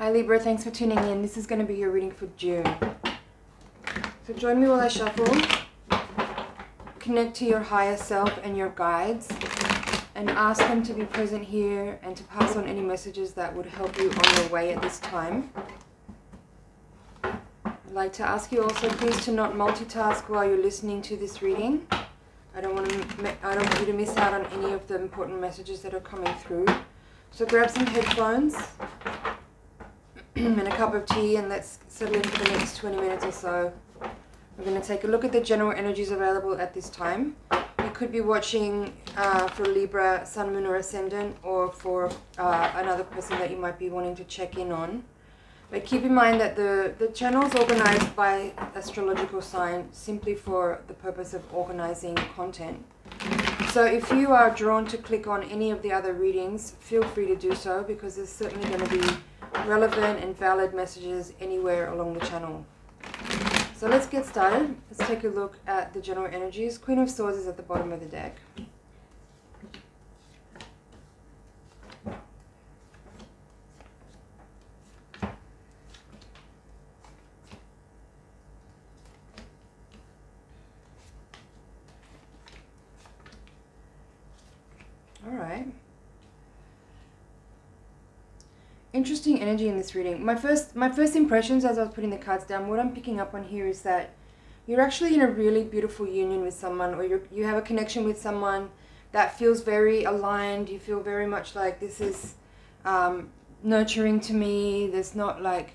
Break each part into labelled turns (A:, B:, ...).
A: Hi Libra, thanks for tuning in. This is going to be your reading for June. So join me while I shuffle. Connect to your higher self and your guides and ask them to be present here and to pass on any messages that would help you on your way at this time. I'd like to ask you also please to not multitask while you're listening to this reading. I don't want you to miss out on any of the important messages that are coming through. So grab some headphones and a cup of tea and let's settle in for the next 20 minutes or so. We're going to take a look at the general energies available at this time. You could be watching for Libra, Sun, Moon or Ascendant, or for another person that you might be wanting to check in on. But keep in mind that the channel is organized by astrological sign simply for the purpose of organizing content. So if you are drawn to click on any of the other readings, feel free to do so because there's certainly going to be relevant and valid messages anywhere along the channel. So let's get started. Let's take a look at the general energies. Queen of Swords is at the bottom of the deck. All right. Interesting energy in this reading. My first impressions as I was putting the cards down, what I'm picking up on here is that you're actually in a really beautiful union with someone, or you have a connection with someone that feels very aligned. You feel very much like this is nurturing to me. There's not like,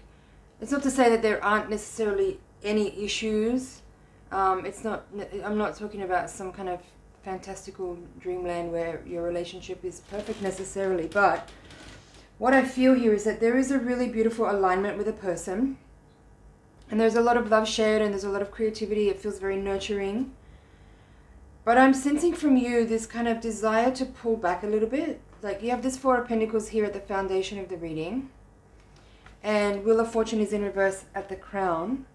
A: it's not to say that there aren't necessarily any issues. I'm not talking about some kind of fantastical dreamland where your relationship is perfect necessarily, but what I feel here is that there is a really beautiful alignment with a person and there's a lot of love shared and there's a lot of creativity. It feels very nurturing, but I'm sensing from you this kind of desire to pull back a little bit. Like you have this Four of Pentacles here at the foundation of the reading and Wheel of Fortune is in reverse at the crown.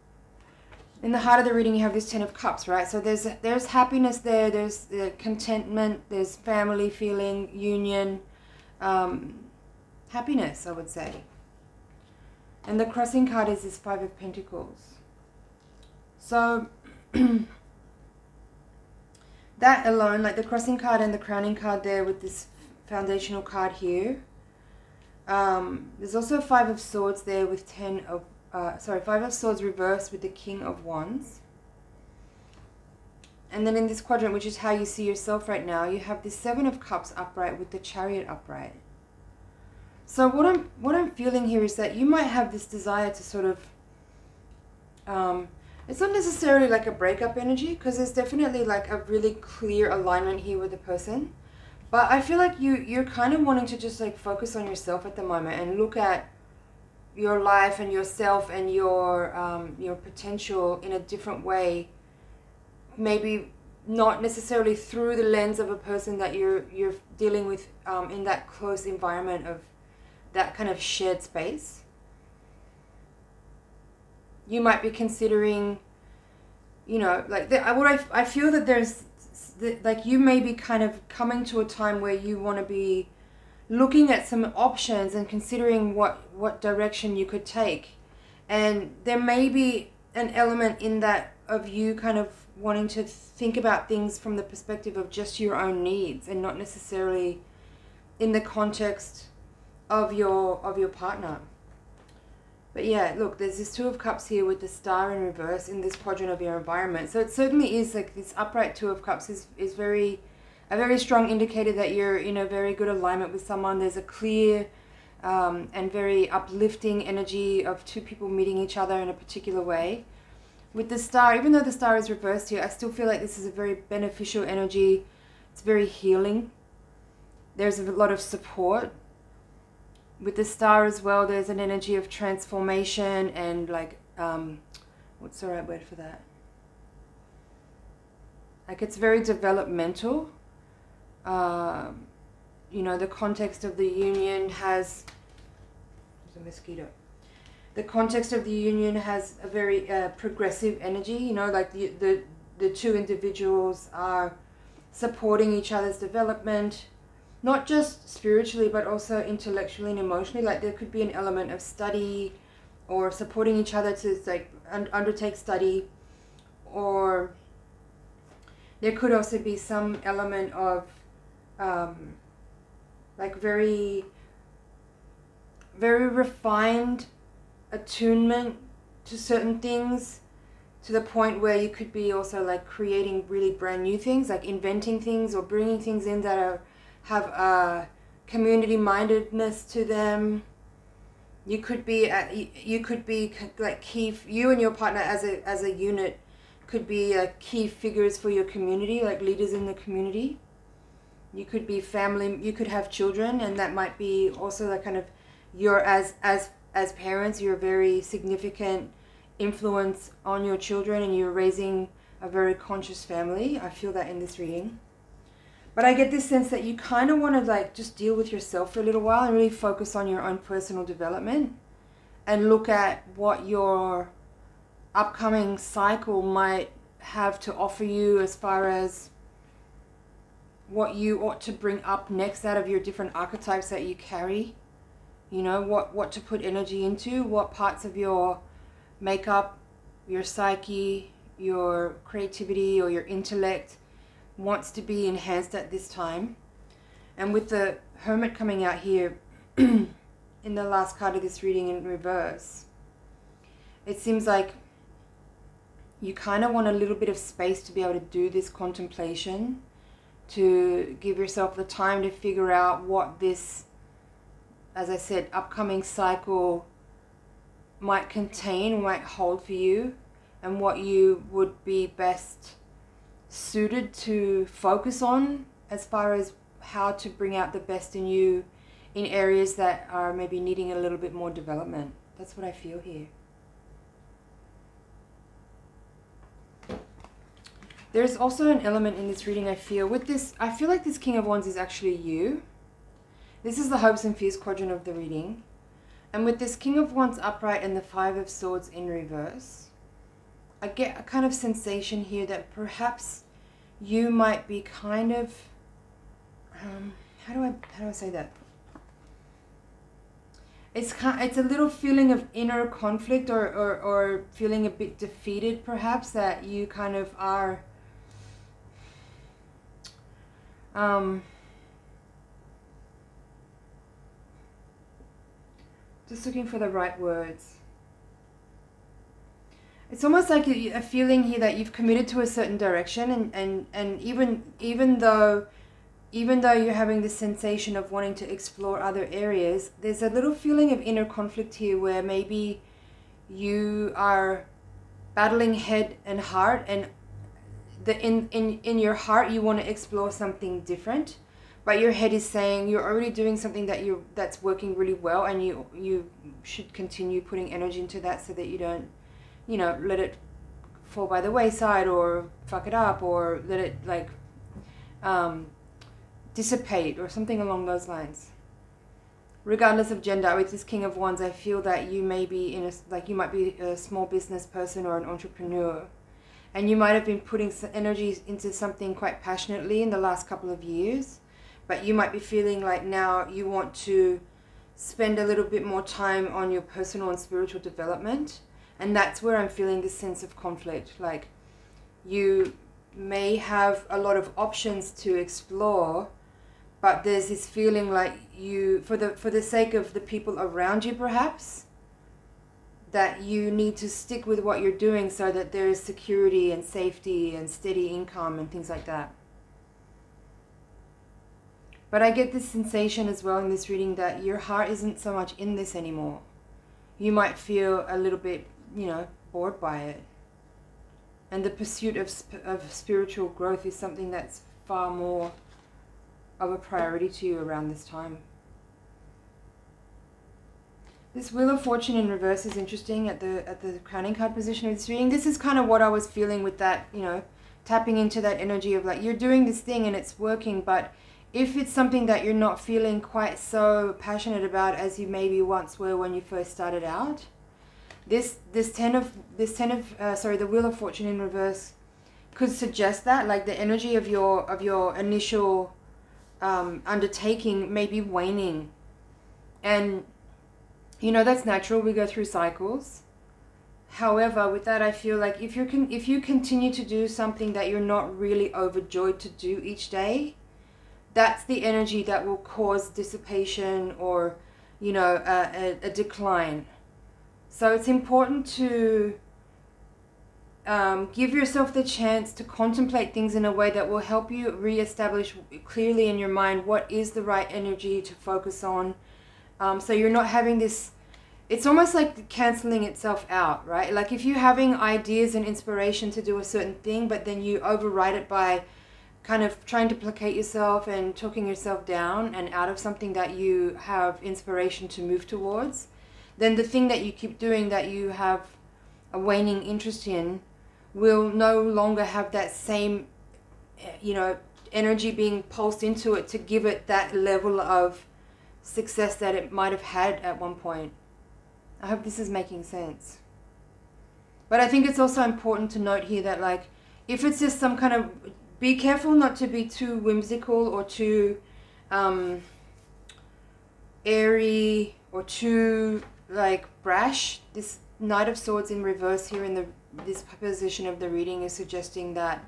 A: In the heart of the reading you have this Ten of Cups, right? So there's happiness there, there's contentment, there's family feeling, union, happiness, I would say. And the crossing card is this Five of Pentacles. So that alone, like the crossing card and the crowning card there with this foundational card here. There's also Five of Swords there with Five of Swords reversed with the King of Wands. And then in this quadrant, which is how you see yourself right now, you have this Seven of Cups upright with the Chariot upright. So what I'm feeling here is that you might have this desire to sort of, it's not necessarily like a breakup energy because there's definitely like a really clear alignment here with the person. But I feel like you're kind of wanting to just like focus on yourself at the moment and look at your life and yourself and your potential in a different way. Maybe not necessarily through the lens of a person that you're dealing with in that close environment of that kind of shared space. You might be considering, you know, like I feel that there's like you may be kind of coming to a time where you want to be looking at some options and considering what direction you could take. And there may be an element in that of you kind of wanting to think about things from the perspective of just your own needs and not necessarily in the context of your partner. But yeah, look, there's this Two of Cups here with the Star in reverse in this quadrant of your environment. So it certainly is like this upright Two of Cups is a very strong indicator that you're in a very good alignment with someone. There's a clear and very uplifting energy of two people meeting each other in a particular way. With the Star, even though the Star is reversed here, I still feel like this is a very beneficial energy. It's very healing. There's a lot of support. With the Star as well, there's an energy of transformation and like, what's the right word for that? Like it's very developmental. You know, the context of the union has, there's a mosquito. The context of the union has a very progressive energy, you know, like the two individuals are supporting each other's development. not just spiritually, but also intellectually and emotionally. Like there could be an element of study or supporting each other to like undertake study, or there could also be some element of like very, very refined attunement to certain things, to the point where you could be also like creating really brand new things, like inventing things or bringing things in that have a community mindedness to them. You could be like key, you and your partner as a unit could be key figures for your community, like leaders in the community. You could be family, you could have children, and that might be also the kind of, you're as parents, you're a very significant influence on your children, and you're raising a very conscious family. I feel that in this reading. But I get this sense that you kind of want to like just deal with yourself for a little while and really focus on your own personal development and look at what your upcoming cycle might have to offer you as far as what you ought to bring up next out of your different archetypes that you carry. You know, what to put energy into, what parts of your makeup, your psyche, your creativity or your intellect wants to be enhanced at this time. And with the Hermit coming out here in the last card of this reading in reverse, it seems like you kind of want a little bit of space to be able to do this contemplation, to give yourself the time to figure out what this, as I said, upcoming cycle might contain, might hold for you, and what you would be best suited to focus on as far as how to bring out the best in you in areas that are maybe needing a little bit more development. That's what I feel here. There's also an element in this reading I feel with this. I feel like this King of Wands is actually you. This is the hopes and fears quadrant of the reading. And with this King of Wands upright and the Five of Swords in reverse, I get a kind of sensation here that perhaps you might be kind of, how do I say that? It's a little feeling of inner conflict or feeling a bit defeated, perhaps, that you kind of are just looking for the right words. It's almost like a feeling here that you've committed to a certain direction, and even though you're having this sensation of wanting to explore other areas, there's a little feeling of inner conflict here where maybe you are battling head and heart, and in your heart you want to explore something different, but your head is saying you're already doing something that's working really well, and you should continue putting energy into that so that you don't, you know, let it fall by the wayside or fuck it up or let it like dissipate or something along those lines. Regardless of gender, with this King of Wands, I feel that you may be you might be a small business person or an entrepreneur, and you might have been putting energy into something quite passionately in the last couple of years, but you might be feeling like now you want to spend a little bit more time on your personal and spiritual development. And that's where I'm feeling this sense of conflict. Like you may have a lot of options to explore, but there's this feeling like you, for the sake of the people around you perhaps, that you need to stick with what you're doing so that there is security and safety and steady income and things like that. But I get this sensation as well in this reading that your heart isn't so much in this anymore. You might feel a little bit, you know, bored by it. And the pursuit of spiritual growth is something that's far more of a priority to you around this time. This Wheel of Fortune in reverse is interesting at the crowning card position of this reading. This is kind of what I was feeling with that, you know, tapping into that energy of like, you're doing this thing and it's working, but if it's something that you're not feeling quite so passionate about as you maybe once were when you first started out, the Wheel of Fortune in reverse could suggest that, like the energy of your initial undertaking may be waning. And, you know, that's natural. We go through cycles. However, with that, I feel like if you continue to do something that you're not really overjoyed to do each day, that's the energy that will cause dissipation or, you know, a decline. So it's important to give yourself the chance to contemplate things in a way that will help you reestablish clearly in your mind what is the right energy to focus on. So you're not having this, it's almost like canceling itself out, right? Like if you're having ideas and inspiration to do a certain thing, but then you override it by kind of trying to placate yourself and talking yourself down and out of something that you have inspiration to move towards, then the thing that you keep doing that you have a waning interest in will no longer have that same, you know, energy being pulsed into it to give it that level of success that it might have had at one point. I hope this is making sense. But I think it's also important to note here that, like, if it's just some kind of, be careful not to be too whimsical or too airy or too, like, brash. This Knight of Swords in reverse here in this position of the reading is suggesting that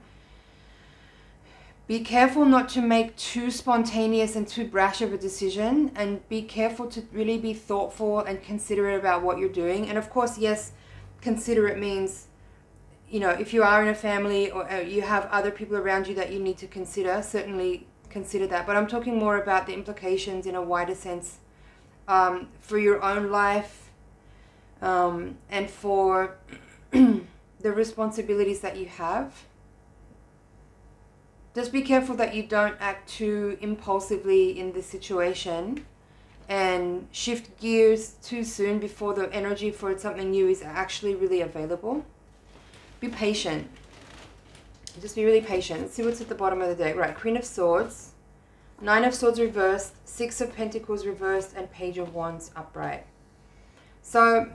A: be careful not to make too spontaneous and too brash of a decision, and be careful to really be thoughtful and considerate about what you're doing. And of course, yes, considerate means, you know, if you are in a family or you have other people around you that you need to consider, certainly consider that. But I'm talking more about the implications in a wider sense for your own life and for the responsibilities that you have. Just be careful that you don't act too impulsively in this situation and shift gears too soon before the energy for something new is actually really available. Be patient. Just be really patient. Let's see what's at the bottom of the deck. Right, Queen of Swords, Nine of Swords reversed, Six of Pentacles reversed, and Page of Wands upright. So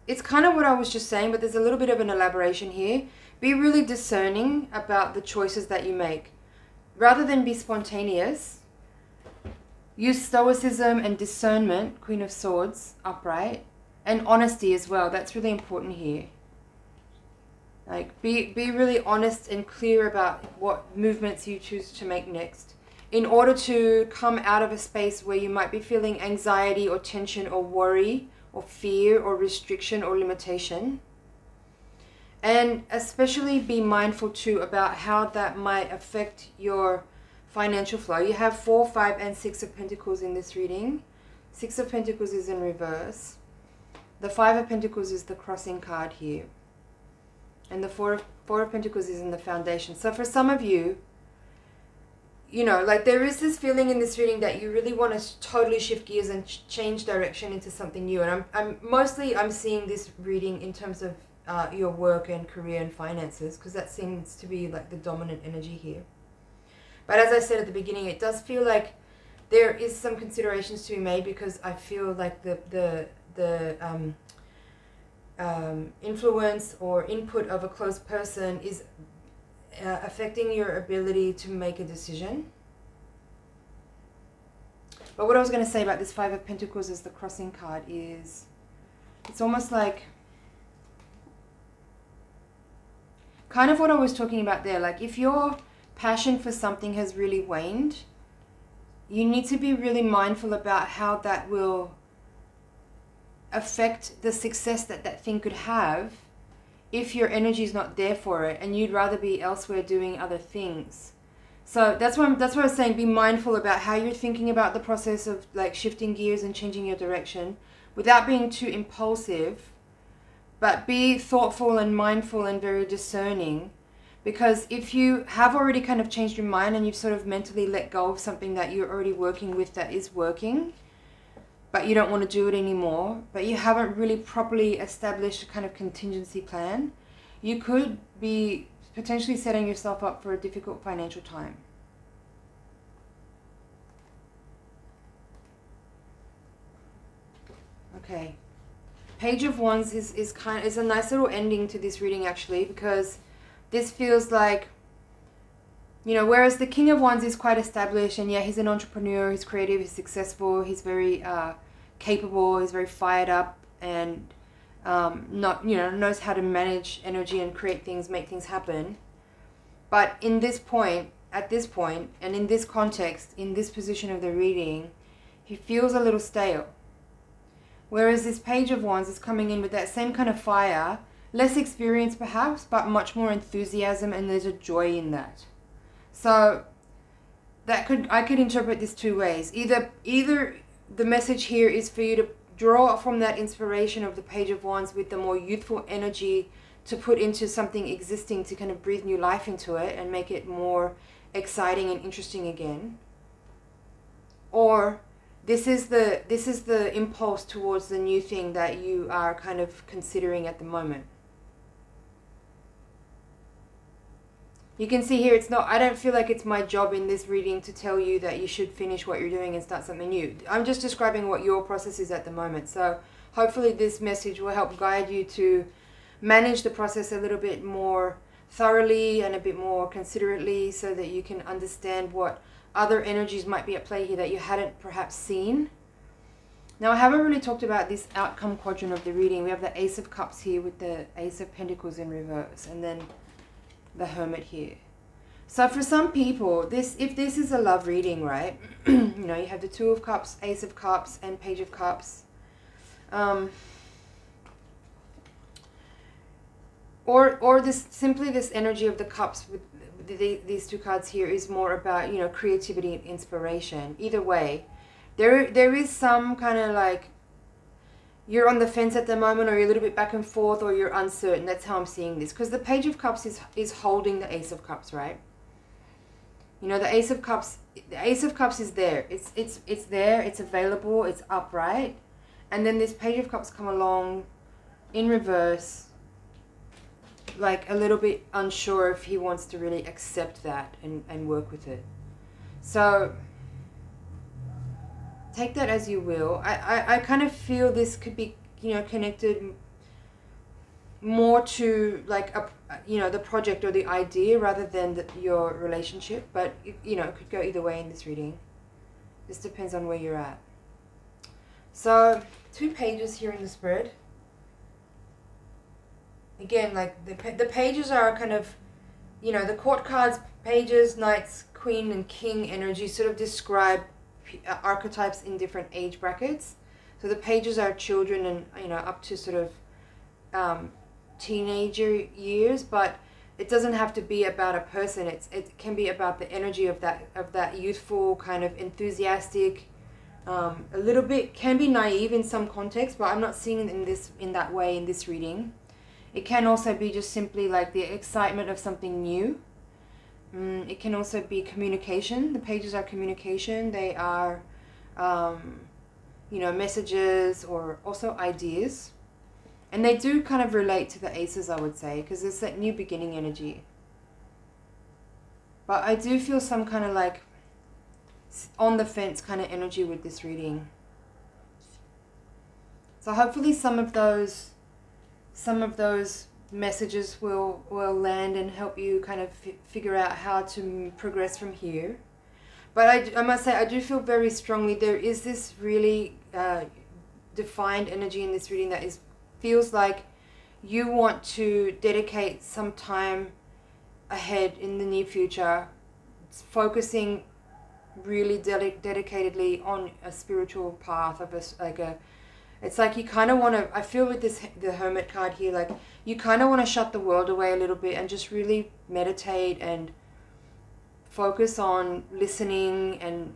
A: it's kind of what I was just saying, but there's a little bit of an elaboration here. Be really discerning about the choices that you make. Rather than be spontaneous, use stoicism and discernment, Queen of Swords, upright, and honesty as well. That's really important here. Like, be really honest and clear about what movements you choose to make next, in order to come out of a space where you might be feeling anxiety or tension or worry or fear or restriction or limitation. And especially be mindful too about how that might affect your financial flow. You have 4, 5, and 6 of Pentacles in this reading. 6 of Pentacles is in reverse. The 5 of Pentacles is the crossing card here. And the 4 of Pentacles is in the foundation. So for some of you, you know, like there is this feeling in this reading that you really want to totally shift gears and change direction into something new. And I'm seeing this reading in terms of your work and career and finances, because that seems to be like the dominant energy here. But as I said at the beginning, it does feel like there is some considerations to be made, because I feel like the influence or input of a close person is affecting your ability to make a decision. But what I was going to say about this 5 of Pentacles as the crossing card is, it's almost like kind of what I was talking about there. Like if your passion for something has really waned, you need to be really mindful about how that will affect the success that that thing could have if your energy is not there for it and you'd rather be elsewhere doing other things. So that's why I was saying, be mindful about how you're thinking about the process of like shifting gears and changing your direction without being too impulsive, but be thoughtful and mindful and very discerning. Because if you have already kind of changed your mind and you've sort of mentally let go of something that you're already working with that is working, but you don't want to do it anymore, but you haven't really properly established a kind of contingency plan, you could be potentially setting yourself up for a difficult financial time. Okay. Page of Wands is a nice little ending to this reading actually, because this feels like You know, whereas the King of Wands is quite established, and yeah, he's an entrepreneur, he's creative, he's successful, he's very capable, he's very fired up, and knows how to manage energy and create things, make things happen. But at this point, and in this context, in this position of the reading, he feels a little stale. Whereas this Page of Wands is coming in with that same kind of fire, less experience perhaps, but much more enthusiasm, and there's a joy in that. So I could interpret this two ways. Either the message here is for you to draw from that inspiration of the Page of Wands with the more youthful energy to put into something existing, to kind of breathe new life into it and make it more exciting and interesting again. Or this is the impulse towards the new thing that you are kind of considering at the moment. You can see here, I don't feel like it's my job in this reading to tell you that you should finish what you're doing and start something new. I'm just describing what your process is at the moment. So hopefully this message will help guide you to manage the process a little bit more thoroughly and a bit more considerately, so that you can understand what other energies might be at play here that you hadn't perhaps seen. Now, I haven't really talked about this outcome quadrant of the reading. We have the Ace of Cups here with the Ace of Pentacles in reverse, and then the Hermit here. So for some people, if this is a love reading, right? You have the Two of Cups, Ace of Cups, and Page of Cups. Or this energy of the cups with these two cards here is more about, creativity and inspiration. Either way, there is some kind of like, you're on the fence at the moment, or you're a little bit back and forth, or you're uncertain. That's how I'm seeing this. Because the Page of Cups is holding the Ace of Cups, right? The Ace of Cups is there. It's there, it's available, it's upright. And then this Page of Cups come along in reverse, like a little bit unsure if he wants to really accept that and work with it. So take that as you will. I kind of feel this could be, connected more to like the project or the idea rather than your relationship. But it could go either way in this reading. This depends on where you're at. So 2 pages here in the spread. Again, like the pages are kind of, the court cards, pages, knights, queen, and king energy sort of describe archetypes in different age brackets. So the pages are children and up to sort of teenager years, but it doesn't have to be about a person. It can be about the energy of that youthful kind of enthusiastic, a little bit can be naive in some context, but I'm not seeing it in that way in this reading. It can also be just simply like the excitement of something new. It can also be communication. The pages are communication. They are, messages or also ideas. And they do kind of relate to the aces, I would say, because it's that new beginning energy. But I do feel some kind of like on the fence kind of energy with this reading. So hopefully some of those messages will land and help you kind of figure out how to progress from here. But I must say, I do feel very strongly there is this really defined energy in this reading that feels like you want to dedicate some time ahead in the near future, focusing really dedicatedly on a spiritual path of it's like you kind of want to, I feel with the Hermit card here, like you kind of want to shut the world away a little bit and just really meditate and focus on listening and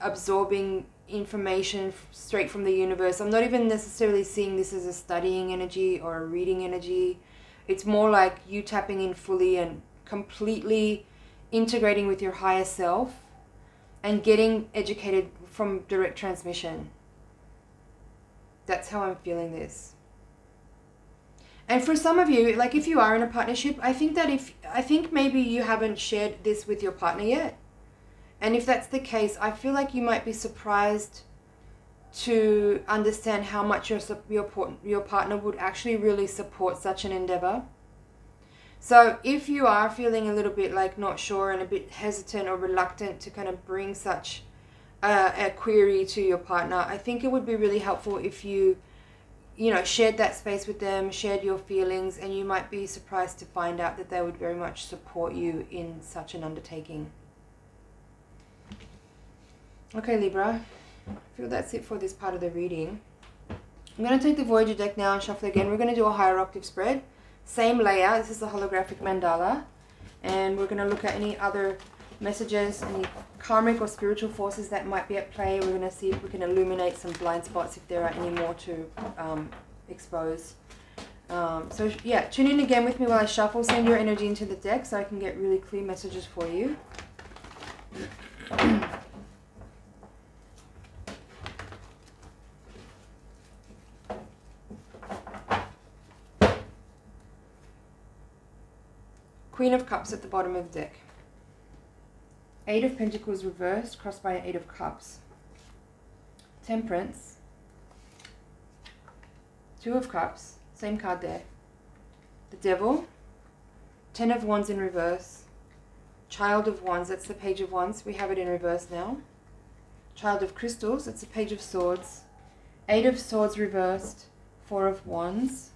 A: absorbing information straight from the universe. I'm not even necessarily seeing this as a studying energy or a reading energy. It's more like you tapping in fully and completely integrating with your higher self and getting educated from direct transmission. That's how I'm feeling this. And for some of you, like if you are in a partnership, I think maybe you haven't shared this with your partner yet. And if that's the case, I feel like you might be surprised to understand how much your partner would actually really support such an endeavor. So if you are feeling a little bit like not sure and a bit hesitant or reluctant to kind of bring such a query to your partner, I think it would be really helpful if you shared that space with them, shared your feelings, and you might be surprised to find out that they would very much support you in such an undertaking. Okay, Libra, I feel that's it for this part of the reading. I'm going to take the Voyager deck now and shuffle again. We're going to do a higher octave spread. Same layout. This is the holographic mandala. And we're going to look at any other messages, any karmic or spiritual forces that might be at play. We're going to see if we can illuminate some blind spots, if there are any more to expose. So yeah, tune in again with me while I shuffle. Send your energy into the deck so I can get really clear messages for you. Queen of Cups at the bottom of the deck. Eight of Pentacles reversed, crossed by an Eight of Cups. Temperance. Two of Cups, same card there. The Devil. Ten of Wands in reverse. Child of Wands, that's the Page of Wands. We have it in reverse now. Child of Crystals, that's the Page of Swords. Eight of Swords reversed. Four of Wands.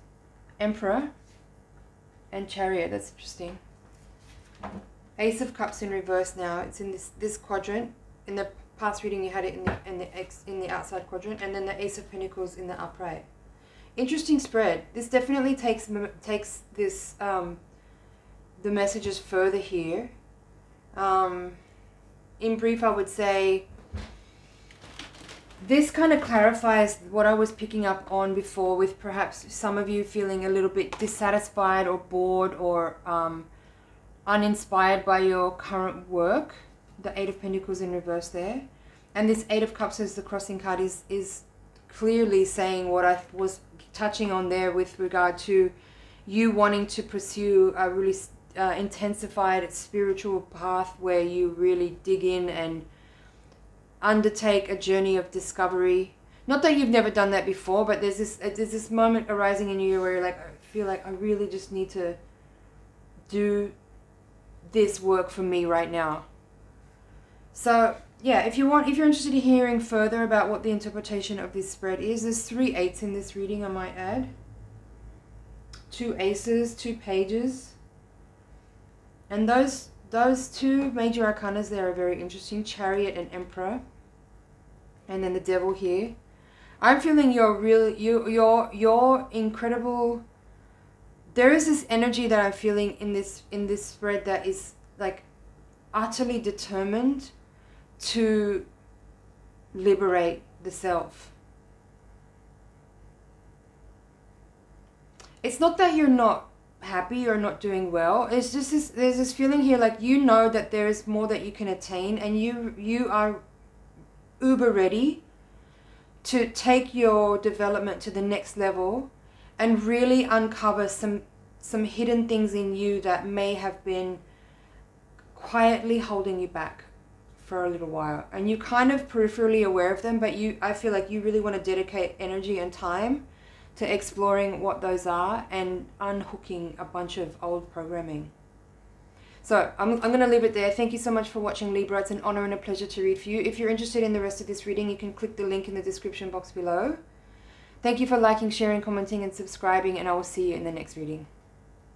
A: Emperor. And Chariot, that's interesting. Ace of Cups in reverse now. It's in this quadrant. In the past reading, you had it in the outside quadrant, and then the Ace of Pentacles in the upright. Interesting spread. This definitely takes this the messages further here. In brief, I would say this kind of clarifies what I was picking up on before, with perhaps some of you feeling a little bit dissatisfied or bored or uninspired by your current work. The Eight of Pentacles in reverse there. And this Eight of Cups as the crossing card is clearly saying what I was touching on there with regard to you wanting to pursue a really intensified spiritual path where you really dig in and undertake a journey of discovery. Not that you've never done that before, but there's this moment arising in you where you're like, I feel like I really just need to do this work for me right now. So yeah, if you're interested in hearing further about what the interpretation of this spread is, there's 3 eights in this reading, I might add. 2 aces, 2 pages. And those 2 major arcanas there are very interesting. Chariot and Emperor. And then the Devil here. I'm feeling you're incredible. There is this energy that I'm feeling in this spread that is like utterly determined to liberate the self. It's not that you're not happy or not doing well. It's just there's this feeling here like you know that there is more that you can attain, and you are uber ready to take your development to the next level and really uncover some hidden things in you that may have been quietly holding you back for a little while. And you're kind of peripherally aware of them, but I feel like you really want to dedicate energy and time to exploring what those are and unhooking a bunch of old programming. So I'm going to leave it there. Thank you so much for watching, Libra. It's an honor and a pleasure to read for you. If you're interested in the rest of this reading, you can click the link in the description box below. Thank you for liking, sharing, commenting, and subscribing, and I will see you in the next reading.